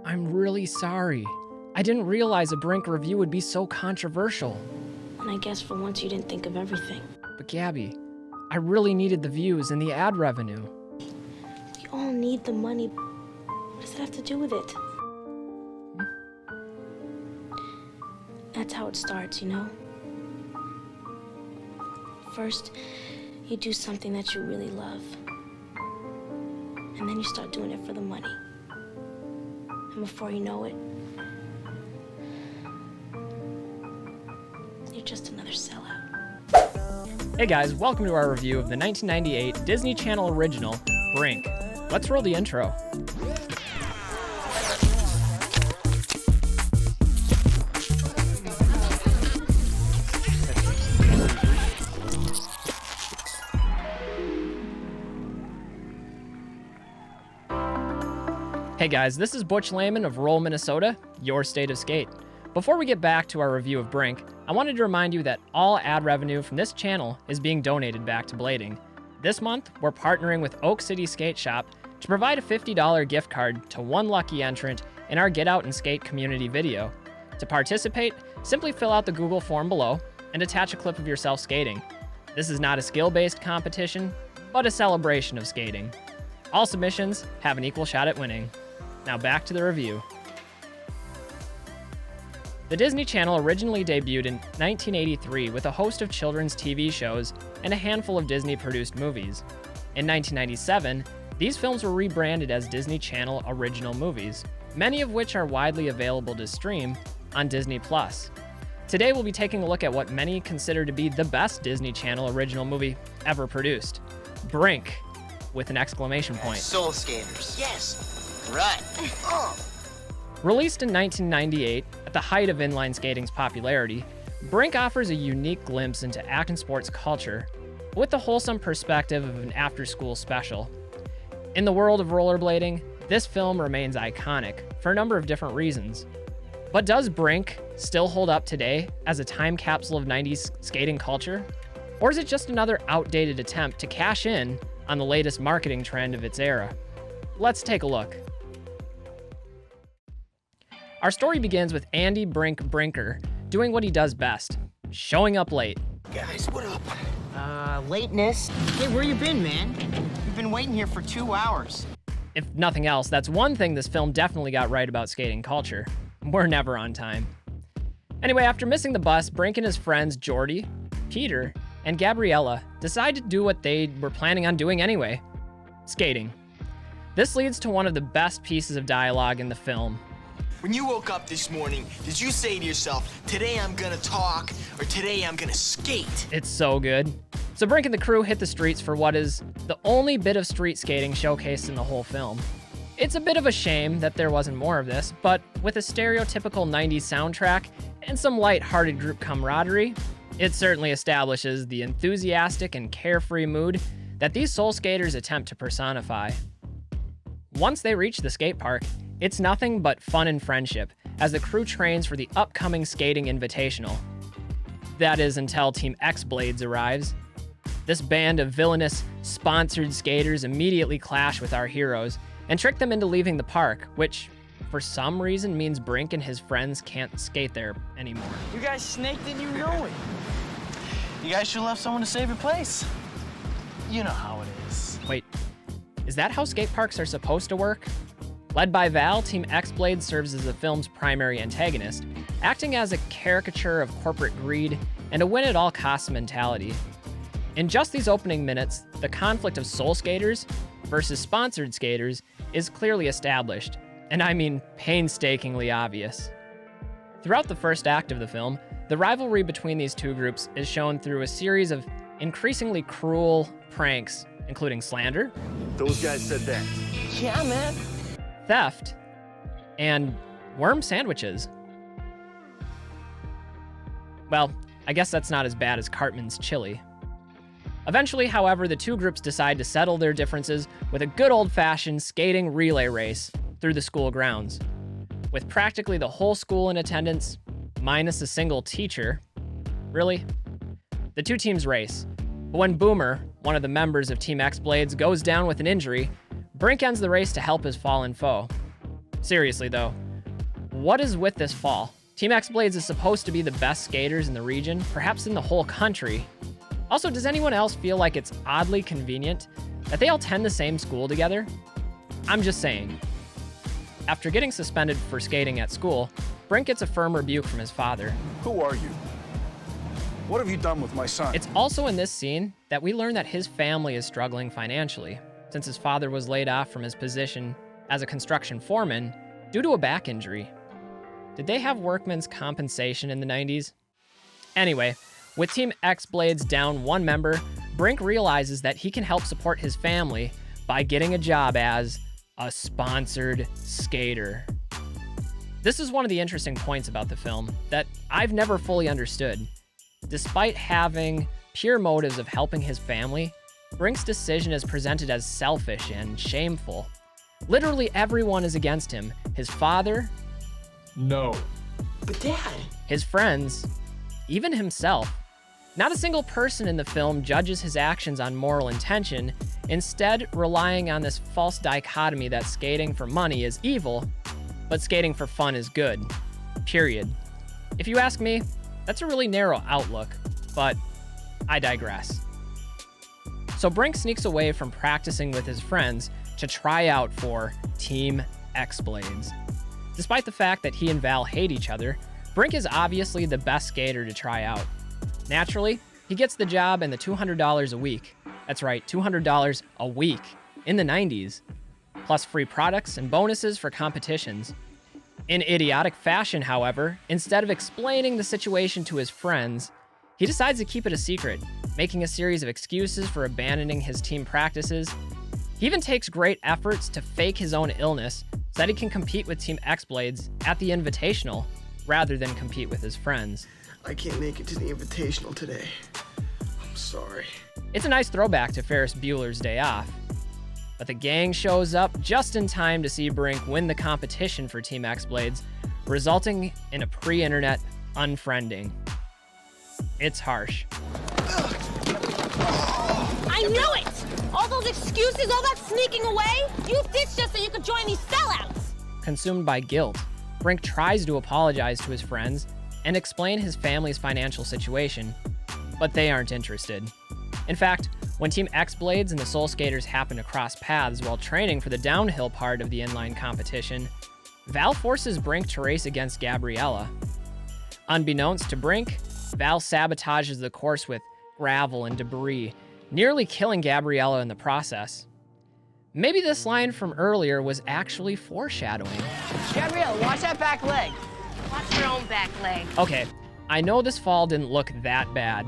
I'm really sorry. I didn't realize a Brink review would be so controversial. And I guess for once you didn't think of everything. But Gabby, I really needed the views and the ad revenue. We all need the money. What does that have to do with it? That's how it starts, you know? First, you do something that you really love. And then you start doing it for the money. And before you know it, you're just another sellout. Hey guys, welcome to our review of the 1998 Disney Channel original, Brink. Let's roll the intro. Hey guys, this is Butch Lehman of Roll, Minnesota, your state of skate. Before we get back to our review of Brink, I wanted to remind you that all ad revenue from this channel is being donated back to blading. This month, we're partnering with Oak City Skate Shop to provide a $50 gift card to one lucky entrant in our Get Out and Skate community video. To participate, simply fill out the Google form below and attach a clip of yourself skating. This is not a skill-based competition, but a celebration of skating. All submissions have an equal shot at winning. Now back to the review. The Disney Channel originally debuted in 1983 with a host of children's TV shows and a handful of Disney-produced movies. In 1997, these films were rebranded as Disney Channel Original Movies, many of which are widely available to stream on Disney+. Today we'll be taking a look at what many consider to be the best Disney Channel original movie ever produced, Brink, with an exclamation point. Soul skaters. Yes. Right. Released in 1998, at the height of inline skating's popularity, Brink offers a unique glimpse into action sports culture with the wholesome perspective of an after-school special. In the world of rollerblading, this film remains iconic for a number of different reasons. But does Brink still hold up today as a time capsule of 90s skating culture? Or is it just another outdated attempt to cash in on the latest marketing trend of its era? Let's take a look. Our story begins with Andy Brinker doing what he does best, showing up late. Guys, what up? Lateness. Hey, where you been, man? We've been waiting here for 2 hours. If nothing else, that's one thing this film definitely got right about skating culture. We're never on time. Anyway, after missing the bus, Brink and his friends Jordy, Peter, and Gabriella decide to do what they were planning on doing anyway, skating. This leads to one of the best pieces of dialogue in the film. When you woke up this morning, did you say to yourself, today I'm gonna talk, or today I'm gonna skate? It's so good. So Brink and the crew hit the streets for what is the only bit of street skating showcased in the whole film. It's a bit of a shame that there wasn't more of this, but with a stereotypical 90s soundtrack and some light-hearted group camaraderie, it certainly establishes the enthusiastic and carefree mood that these soul skaters attempt to personify. Once they reach the skate park, it's nothing but fun and friendship as the crew trains for the upcoming skating invitational. That is until Team X Blades arrives. This band of villainous, sponsored skaters immediately clash with our heroes and trick them into leaving the park, which for some reason means Brink and his friends can't skate there anymore. You guys snaked and you know it. You guys should have left someone to save your place. You know how it is. Wait, is that how skate parks are supposed to work? Led by Val, Team X-Blade serves as the film's primary antagonist, acting as a caricature of corporate greed and a win-at-all-costs mentality. In just these opening minutes, the conflict of soul skaters versus sponsored skaters is clearly established, and I mean painstakingly obvious. Throughout the first act of the film, the rivalry between these two groups is shown through a series of increasingly cruel pranks, including slander, Those guys said that. Yeah, man. theft, and worm sandwiches. Well, I guess that's not as bad as Cartman's chili. Eventually, however, the two groups decide to settle their differences with a good old-fashioned skating relay race through the school grounds. With practically the whole school in attendance, minus a single teacher. Really? The two teams race, but when Boomer, one of the members of Team X Blades, goes down with an injury, Brink ends the race to help his fallen foe. Seriously though, what is with this fall? Team X-Blades is supposed to be the best skaters in the region, perhaps in the whole country. Also, does anyone else feel like it's oddly convenient that they all attend the same school together? I'm just saying. After getting suspended for skating at school, Brink gets a firm rebuke from his father. Who are you? What have you done with my son? It's also in this scene that we learn that his family is struggling financially, since his father was laid off from his position as a construction foreman due to a back injury. Did they have workman's compensation in the 90s? Anyway, with Team X-Blades down one member, Brink realizes that he can help support his family by getting a job as a sponsored skater. This is one of the interesting points about the film that I've never fully understood. Despite having pure motives of helping his family, Brink's decision is presented as selfish and shameful. Literally everyone is against him. His father, No. But Dad, his friends, even himself. Not a single person in the film judges his actions on moral intention, instead relying on this false dichotomy that skating for money is evil, but skating for fun is good. Period. If you ask me, that's a really narrow outlook, but I digress. So Brink sneaks away from practicing with his friends to try out for Team X-Blades. Despite the fact that he and Val hate each other, Brink is obviously the best skater to try out. Naturally, he gets the job and the $200 a week. That's right, $200 a week in the 90s, plus free products and bonuses for competitions. In idiotic fashion, however, instead of explaining the situation to his friends, he decides to keep it a secret, making a series of excuses for abandoning his team practices. He even takes great efforts to fake his own illness so that he can compete with Team X-Blades at the Invitational, rather than compete with his friends. I can't make it to the Invitational today. I'm sorry. It's a nice throwback to Ferris Bueller's Day Off. But the gang shows up just in time to see Brink win the competition for Team X-Blades, resulting in a pre-internet unfriending. It's harsh. I knew it! All those excuses, all that sneaking away, you ditched us so you could join these sellouts! Consumed by guilt, Brink tries to apologize to his friends and explain his family's financial situation, but they aren't interested. In fact, when Team X-Blades and the Soul Skaters happen to cross paths while training for the downhill part of the inline competition, Val forces Brink to race against Gabriella. Unbeknownst to Brink, Val sabotages the course with gravel and debris, nearly killing Gabriella in the process. Maybe this line from earlier was actually foreshadowing. Gabrielle, watch that back leg. Watch your own back leg. Okay, I know this fall didn't look that bad,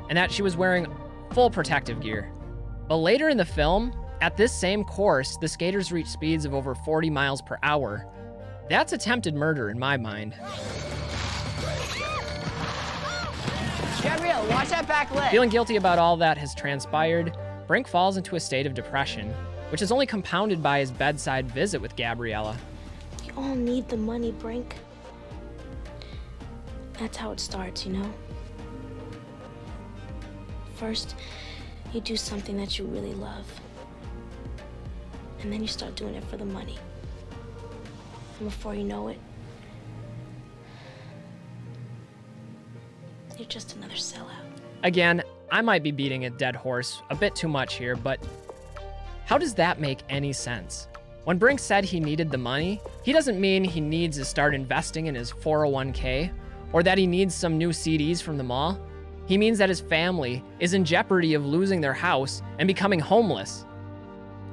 and that she was wearing full protective gear. But later in the film, at this same course, the skaters reach speeds of over 40 miles per hour. That's attempted murder in my mind. Gabrielle, watch that back leg. Feeling guilty about all that has transpired, Brink falls into a state of depression, which is only compounded by his bedside visit with Gabriella. You all need the money, Brink. That's how it starts, you know? First, you do something that you really love. And then you start doing it for the money. And before you know it, you're just another sellout. Again, I might be beating a dead horse a bit too much here, but how does that make any sense? When Brink said he needed the money, he doesn't mean he needs to start investing in his 401k or that he needs some new CDs from the mall. He means that his family is in jeopardy of losing their house and becoming homeless.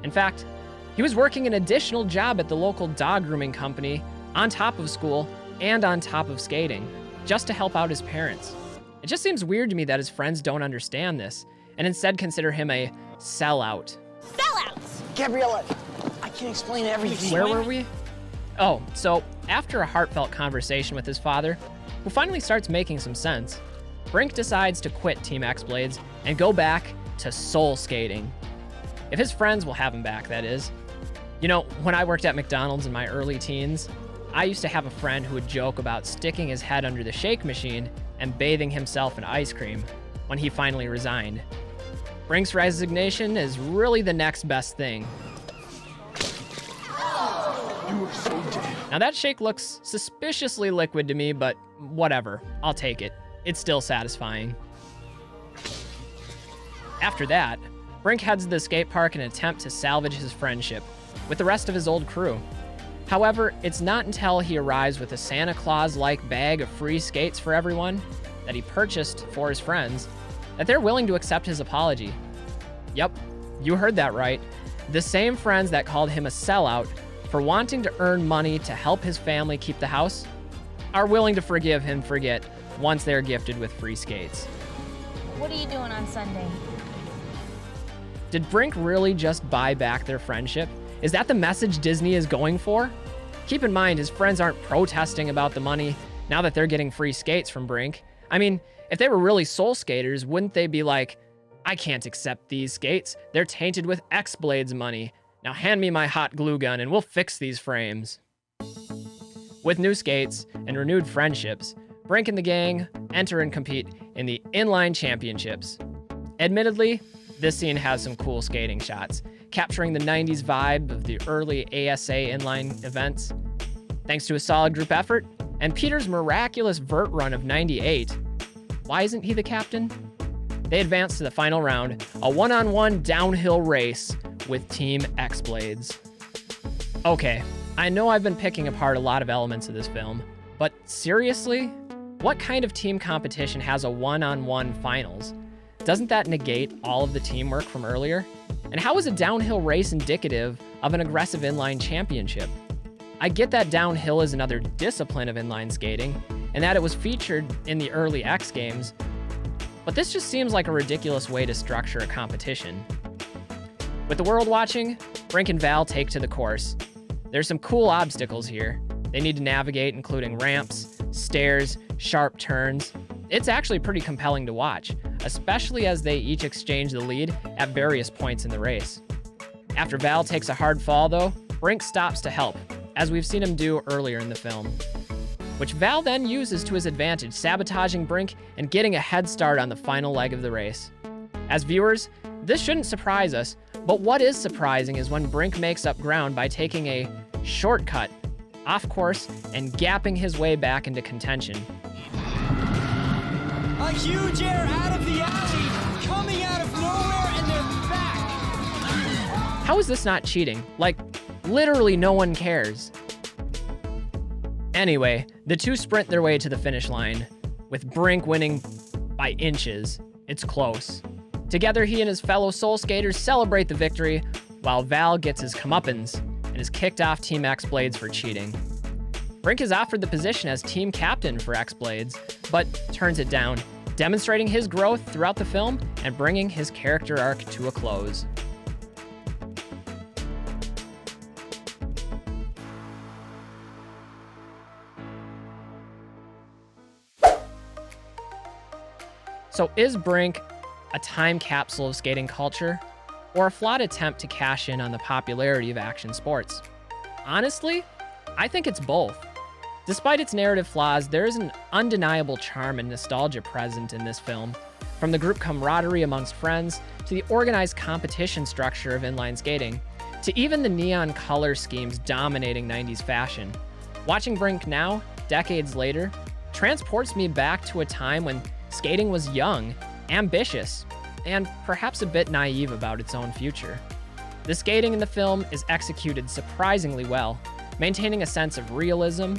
In fact, he was working an additional job at the local dog grooming company on top of school and on top of skating, just to help out his parents. It just seems weird to me that his friends don't understand this and instead consider him a sellout. Sellouts! Gabriella, I can explain everything. Where were we? Oh, so after a heartfelt conversation with his father, who finally starts making some sense, Brink decides to quit Team X-Blades and go back to soul skating. If his friends will have him back, that is. You know, when I worked at McDonald's in my early teens, I used to have a friend who would joke about sticking his head under the shake machine and bathing himself in ice cream when he finally resigned. Brink's resignation is really the next best thing. You are so dead. Now that shake looks suspiciously liquid to me, but whatever, I'll take it. It's still satisfying. After that, Brink heads to the skate park in an attempt to salvage his friendship with the rest of his old crew. However, it's not until he arrives with a Santa Claus-like bag of free skates for everyone that he purchased for his friends that they're willing to accept his apology. Yep, you heard that right. The same friends that called him a sellout for wanting to earn money to help his family keep the house are willing to forgive him forget once they're gifted with free skates. What are you doing on Sunday? Did Brink really just buy back their friendship? Is that the message Disney is going for? Keep in mind, his friends aren't protesting about the money now that they're getting free skates from Brink. I mean, if they were really soul skaters, wouldn't they be like, I can't accept these skates. They're tainted with X-Blades money. Now hand me my hot glue gun and we'll fix these frames. With new skates and renewed friendships, Brink and the gang enter and compete in the inline championships. Admittedly, this scene has some cool skating shots, capturing the 90s vibe of the early ASA inline events. Thanks to a solid group effort and Peter's miraculous vert run of 98, why isn't he the captain? They advance to the final round, a one-on-one downhill race with Team X-Blades. Okay, I know I've been picking apart a lot of elements of this film, but seriously? What kind of team competition has a one-on-one finals? Doesn't that negate all of the teamwork from earlier? And how is a downhill race indicative of an aggressive inline championship? I get that downhill is another discipline of inline skating, and that it was featured in the early X Games, but this just seems like a ridiculous way to structure a competition. With the world watching, Brink and Val take to the course. There's some cool obstacles here they need to navigate, including ramps, stairs, sharp turns. It's actually pretty compelling to watch, especially as they each exchange the lead at various points in the race. After Val takes a hard fall, though, Brink stops to help, as we've seen him do earlier in the film, which Val then uses to his advantage, sabotaging Brink and getting a head start on the final leg of the race. As viewers, this shouldn't surprise us, but what is surprising is when Brink makes up ground by taking a shortcut off course and gapping his way back into contention. A huge air out of the alley, coming out of nowhere, and they're back. How is this not cheating? Like, literally no one cares. Anyway, the two sprint their way to the finish line, with Brink winning by inches. It's close. Together, he and his fellow soul skaters celebrate the victory, while Val gets his comeuppance and is kicked off Team X-Blades for cheating. Brink is offered the position as team captain for X-Blades, but turns it down, demonstrating his growth throughout the film and bringing his character arc to a close. So is Brink a time capsule of skating culture, or a flawed attempt to cash in on the popularity of action sports? Honestly, I think it's both. Despite its narrative flaws, there is an undeniable charm and nostalgia present in this film, from the group camaraderie amongst friends, to the organized competition structure of inline skating, to even the neon color schemes dominating 90s fashion. Watching Brink now, decades later, transports me back to a time when skating was young, ambitious, and perhaps a bit naive about its own future. The skating in the film is executed surprisingly well, maintaining a sense of realism.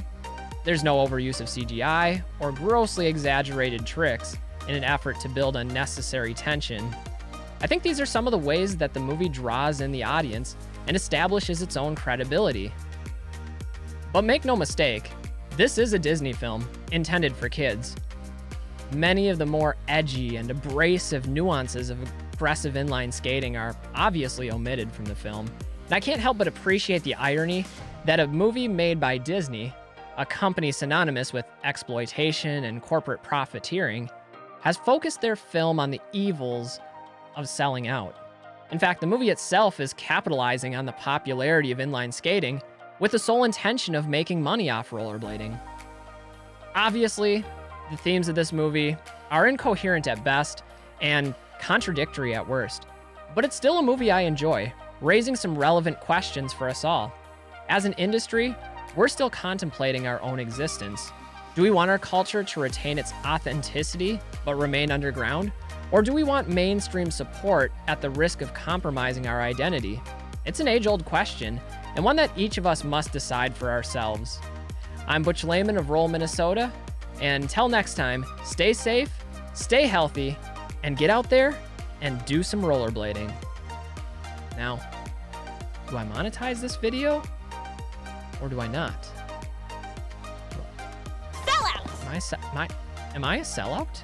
There's no overuse of CGI or grossly exaggerated tricks in an effort to build unnecessary tension. I think these are some of the ways that the movie draws in the audience and establishes its own credibility. But make no mistake, this is a Disney film intended for kids. Many of the more edgy and abrasive nuances of aggressive inline skating are obviously omitted from the film. And I can't help but appreciate the irony that a movie made by Disney, a company synonymous with exploitation and corporate profiteering, has focused their film on the evils of selling out. In fact, the movie itself is capitalizing on the popularity of inline skating with the sole intention of making money off rollerblading. Obviously, the themes of this movie are incoherent at best and contradictory at worst, but it's still a movie I enjoy, raising some relevant questions for us all. As an industry, we're still contemplating our own existence. Do we want our culture to retain its authenticity but remain underground? Or do we want mainstream support at the risk of compromising our identity? It's an age-old question, and one that each of us must decide for ourselves. I'm Butch Lehman of Roll, Minnesota, and until next time, stay safe, stay healthy, and get out there and do some rollerblading. Now, do I monetize this video? Or do I not? Sellout! Am I a sellout?